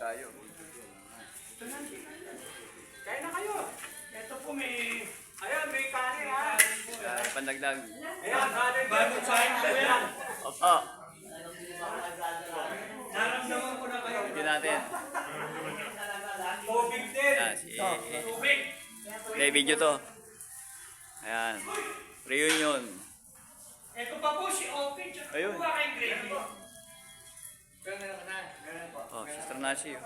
tayo. Kaya na kayo. Ito po may... Ayan, may kanin ha. Pandagdag. Ayan, kanin. Bagong sahin po yan. Opo. Naramdaman ko na kayo. Hindi natin. Tubig din. Tubig. Play video to. Ayan. Reunion. Ito pa po si Opie. Ayun. Kuha kayong gravy. Oh, Sister Nashi.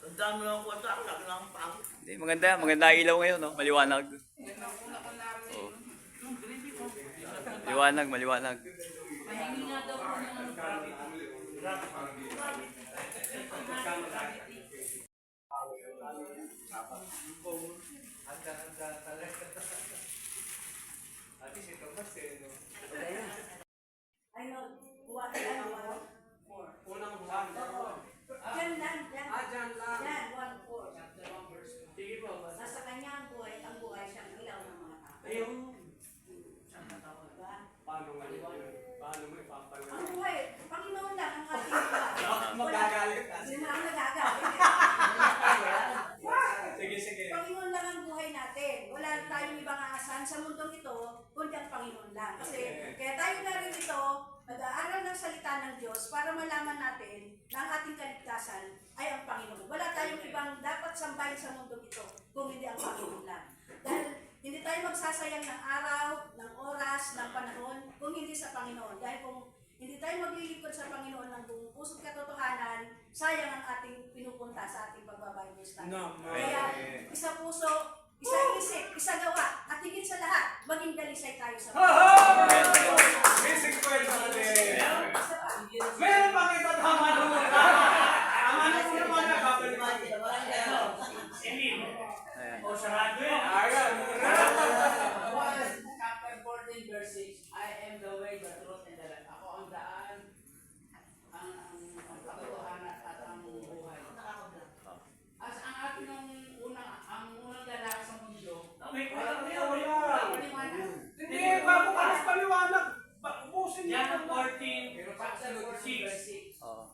Ang dami ng kwata, laki lang pang. Hindi, maganda. Maganda ilaw ngayon, no? Maliwanag. Oh. Maliwanag, maliwanag. Mahingi nga daw po ng Ano, buwan, ano, Unang buwan. Diyan lang, diyan. Dyan lang. Diyan, 1-4. Sige po. Nasa kanya ang buhay siyang ilaw ng mga tao. Ayun. Diba? Paano nga yun? Paano mo ipapagawa? Ang buhay, Panginoon lang ang ating buhay. Magagalit ka. Hindi mo lang nagagalit. Sige, sige. Panginoon lang ang buhay natin. Wala tayong ibang aasahan sa mundong ito, kundi ang Panginoon lang. Kasi kaya tayo narito, nag-aaral ng salita ng Diyos para malaman natin na ang ating kaligtasan ay ang Panginoon. Wala tayong ibang dapat sambahin sa mundong ito kung hindi ang Panginoon lang. Dahil hindi tayo magsasayang ng araw, ng oras, ng panahon kung hindi sa Panginoon. Dahil kung hindi tayo maglilingkod sa Panginoon ng buong puso't katotohanan, sayang ang ating pinupunta sa ating pagbabayos natin. Kaya isa puso, isa isip, isa gawa, at higit sa lahat, maging dalisay tayo sa Panginoon. Basic question ulit. Isa pa. Meron pa kita tama nung tama nung naman nakabalik. Ayan. O sarado yan. Ayan. Chapter 14, verse 6. I am the way, the truth, and the life. Ako ang daan, ang katotohanan at ang buhay. As ang ating unang lalaki sa mundo, May kulang niya. Wala. paliwanag. Hindi, bago ka mas paliwanag. Ubusin niya. Yan ang 14, chapter 14, verse 6. Oh.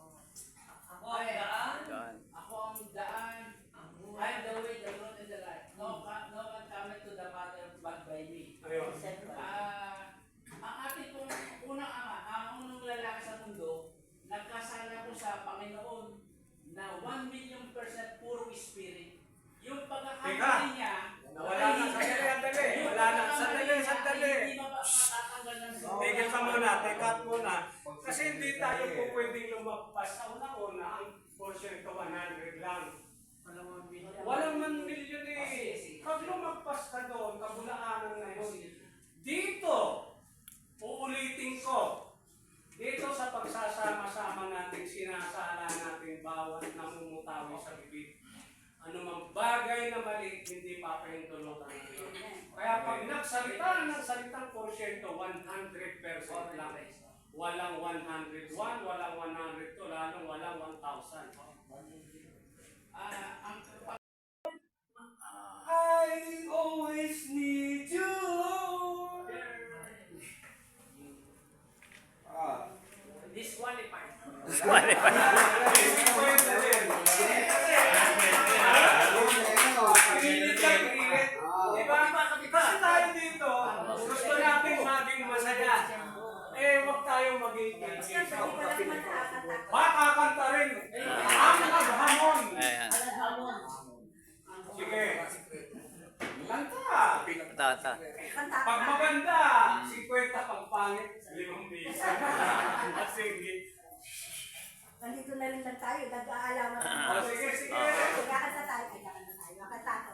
Ako ang daan, Yan. ako ang daan, I am the way, the truth, and the life. No one cometh to the Father but by me. Ayun. Ang ating pong unang ama, ang unang lalaki sa mundo, nagkasala po sa Panginoon na 1,000,000% puro spirit. Yung pagkakamali niya, Wala na. Sandali. Wala na. Sandali. hindi matatanggal ng Tigil ka muna. Take out muna. Kasi hindi tayo po pwedeng lumagpas sa una-una. Ang portion ito 100 lang. Walang man milyon eh. Pag lumagpas ka doon, kabulaanan na yun. Dito, uulitin ko. Dito sa pagsasama-sama natin, sinasala natin bawat namumutawi sa bibig. Anumang bagay na mali, hindi papahintulog ang Diyos. Kaya pag nagsalita ng salitang porsyento, 100% lang. Walang 101, walang 102, lalong walang 1,000. I always need you, Lord. disqualified. Kasi tayo dito, gusto natin maging masaya. Eh, huwag tayong maging baka kanta rin. Ang maghamon. Ayan. Sige. Kanta. Tata. Pag maganda, 50. Pag pangit, 5 piso. Sige. Nandito na rin lang tayo, nag-aalaman. Sige. Kakanta tayo. Kakanta ko.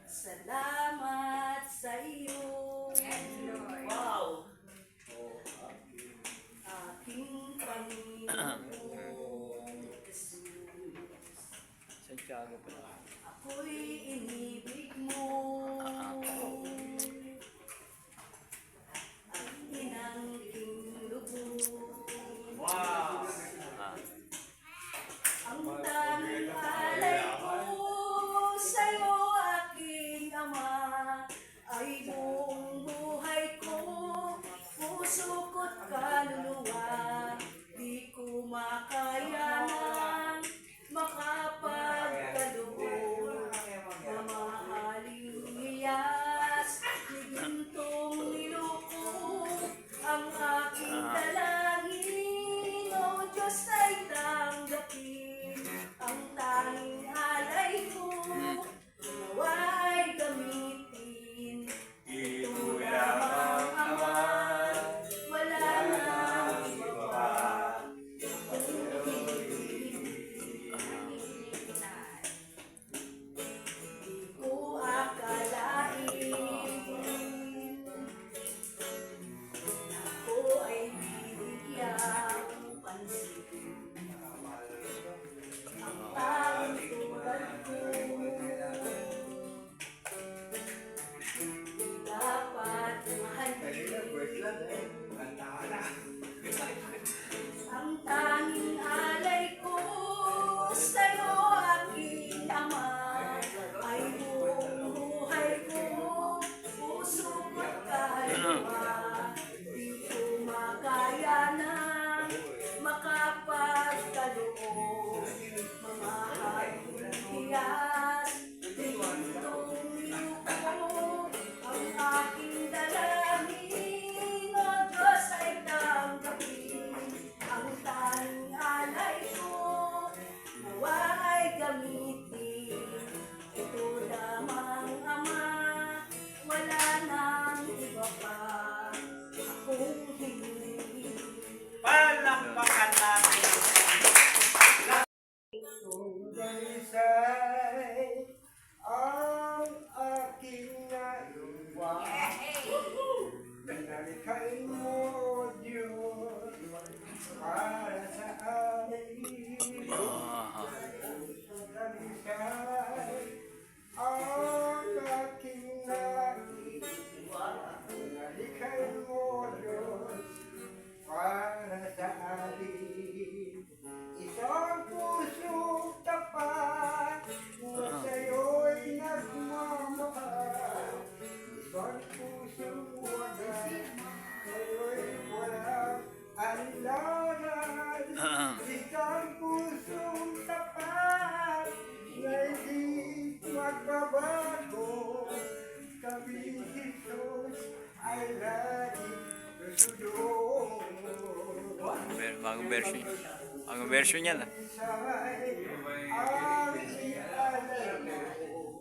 Salamat sa iyo. Wow! Aking Panginoon Jesus. Santiago pala. Ako'y inibig mo. Ang inangking lubos. Wow. Ang tanging alay ko sa'yo, aking Ama, ay buhay. Nalikhain mo, Diyos, para sa amin. Dalisay ang aking nais. Nalikhain mo, Diyos, para sa amin. Isang pusong tapat na sa'yo'y nagmamahal. Isang pusong wagas sa'yo'y walang alinlangan. Isang pusong tapat na hindi magbabago. Kami, Jesus, ay laging susunod. Bagong version. Bagong version yan ah.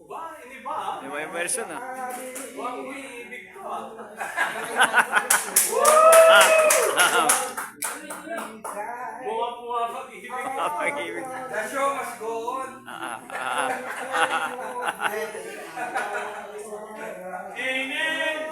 Ba, hindi ba? Di ba yung version ah? Wang umiibig ko ah. Buwa-buwa pag-ibig. Pag-ibig. The show must go on. Ingin